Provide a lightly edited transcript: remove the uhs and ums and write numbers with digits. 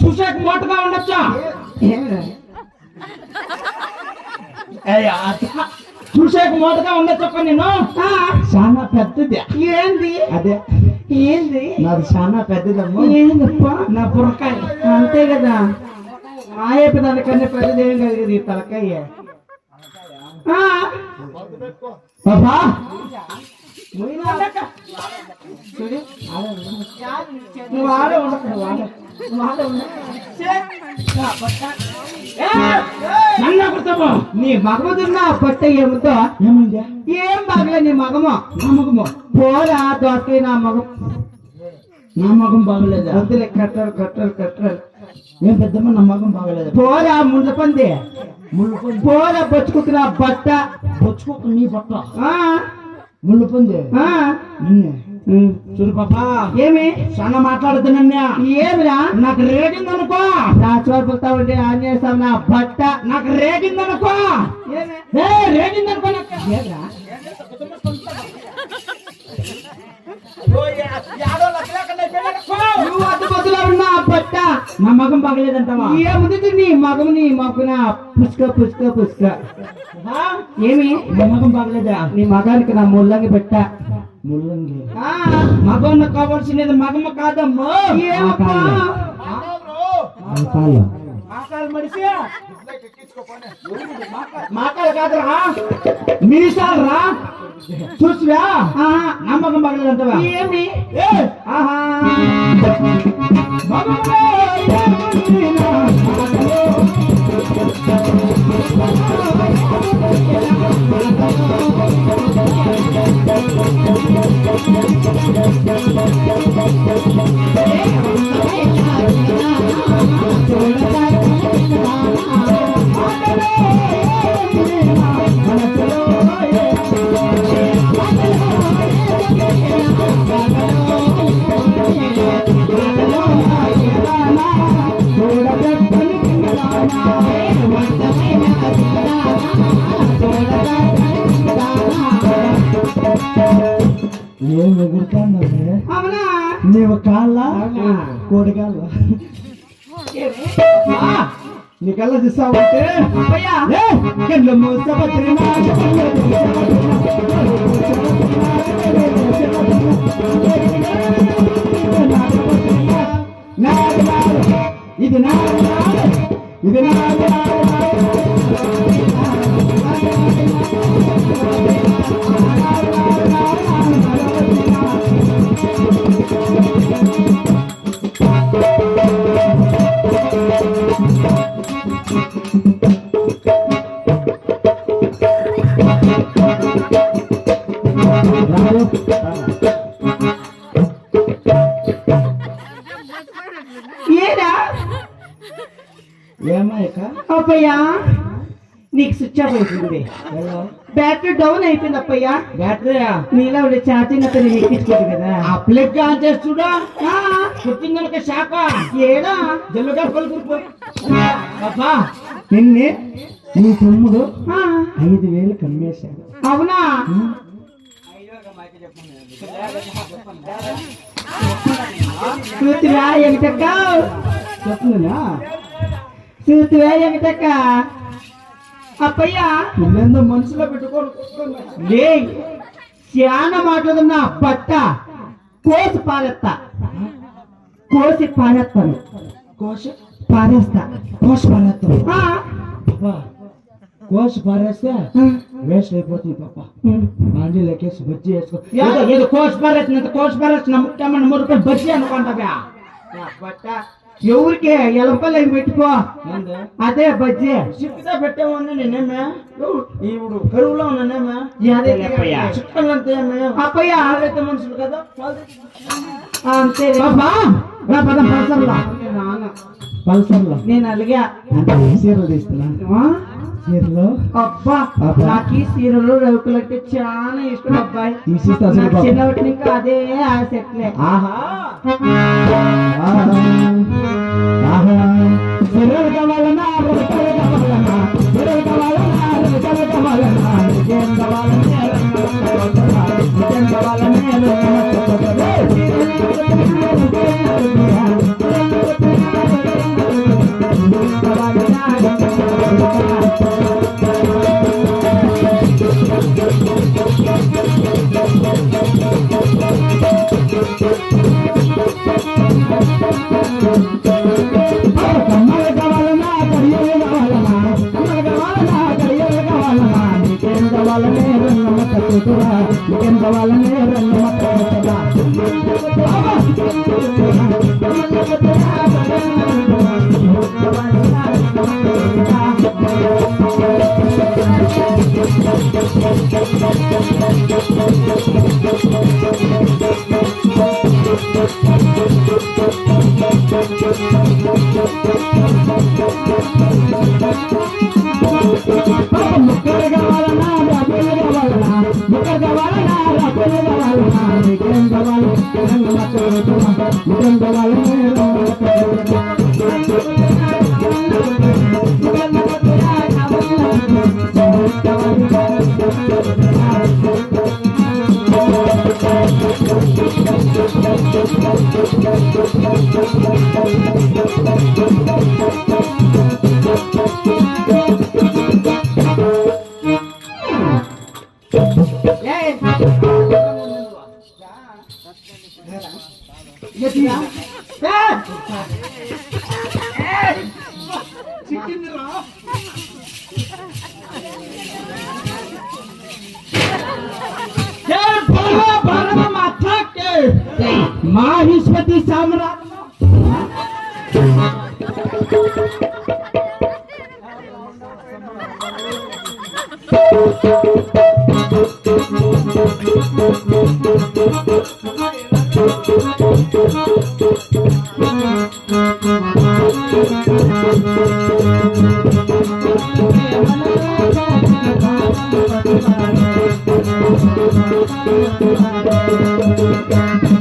చూసాక మోటగా ఉండొచ్చా చూసాక మోటగా ఉండొచ్చప్ప నేను చాలా పెద్దది ఏంది అదే ఏంది నాది చాలా పెద్దదమ్మా ఏందప్ప నా బుర్రకాయ అంతే కదా మాయపు దానికన్నా పెద్దదేం కాదు కదా ఈ తలకాయ బాబా చూడు నువ్వు ఆడే ఉండదు నన్ను కొడతావా నీ మగముదున్న పట్ట ఏముతో ఏమైంది ఏం బాగలే నీ మగము నా మగము పోరా దొరకాయి నా మగం నా మగం బాగలేదా వద్దులే కట్టరు ఏం పెద్దమ్మ నా మగం బాగలేదు పోరా ముండ్ల పంది ముళ్ళు పొంది పోరా బొచ్చుకుతున్నా బట్ట బొచ్చుకోకు నీ బట్ట ఆ ముళ్ళు పొంది ఆ నిన్నే చూడు పాపా ఏమి చాలా మాట్లాడుతున్నా ఏమిరా నాకు రేగిందనుకో నా చోటుతావంటే ఆంజనేయ స్వామి నా బట్ట నాకు రేగిందనుకో ఏమి రేగిందనుకో ఏమిరా నువ్వు అడ్డుపద్దులో ఉన్నా బట్ట నా మగం బాగలేదంటావా ఏముంది నీ మగముని మాకున పుష్క ఏమి నా మగం బాగలేదా నీ మగానికి నా ముల్లంగి పెట్ట ముల్లంగి మగం కావాల్సినది మగమ్మ కాదమ్మా ఏమప్పా మాకాలు కాదురా మీసాలు రా చూసివా నమ్మకం బాగలేదంటావా ఏమి ఆహా ఏం ఎగురుతాను అవునా నీవు కాళ్ళ కోడికాళ్ళ నీకల్లా చూస్తావంటే ఇది నా ఇది నా ఏరా ఏమాయక అప్పయ్యా నీకు స్విచ్ ఆఫ్ అయిపోయింది బ్యాటరీ డౌన్ అయిపోయింది అప్పయ్యా బ్యాటరీయా నీలా ఉండే ఛార్జింగ్ అంతా నేను ఎక్కించుకోదు కదా ఆ ప్లగ్ ఆన్ చేస్తుడా పుట్టిందనక శాఖ ఏడా జల్లుగా పలుకురు అబ్బా నిన్నే నీ తమ్ముడు 5,000 కమ్మేశాడు అవునా చూతురా ఎంతక్క చెప్తున్నా చూతురా ఎంతక్క అప్పయ్యా నిన్నేందో మనసులో పెట్టుకోను లే చాలా మాట్లాడుతున్నా బట్ట కోసి పారేస్తా కోసి పారేస్తాను కోసి పారేస్తా కోసి పారేస్తావు ఆ, పాపా కోసి పారేస్తే వేస్ట్ అయిపోతుంది పాప బాండీ లెక్కేసి బజ్జీ వేసుకో ఏదో కోసి పారేస్తున్నంత కోసి పారేస్తున్న ముఖ్యమైన 3 రూపాయలు బజ్జీ అనుకుంటావా బట్ట ఎవరికి ఎలంపల్లి పెట్టుకో అదే బజ్జీ చిక్కుతా పెట్టేవాడిని నేనేమే ఇప్పుడు కరువులో ఉన్నానేమే చిక్కలంతా ఏమే అప్పయ్య ఆరైతే మనుషులు కదా అంతే బాబా రా పదం పల్సర్లా నాన్న పల్సర్లా నేను అలిగా అంటే ఏ చీరలు తీస్తున్నా చీరలు అబ్బా నాకు ఈ సీరలు రవికులంటే చాలా ఇష్టం అబ్బాయి తీసిస్తా అసలు నాకు బాబు. చిన్నప్పటి ఇంకా అదే ఆసెట్లే ఆహా ఆహా ఆహా చీరలు కావాలన్నా రవికలు కావాలన్నా చీరలు కావాలన్నా రవికలు కావాలన్నా నిజం కావాలన్నా నిజం కావాలన్నా ముక్కలు కావాలన్నా రాబోలు కావాలన్నా ముక్కలు కావాలన్నా రాబోలు కావాలన్నా నీకేం కావాలి ముఖం కావాలి माहिष्मती साम्राज्य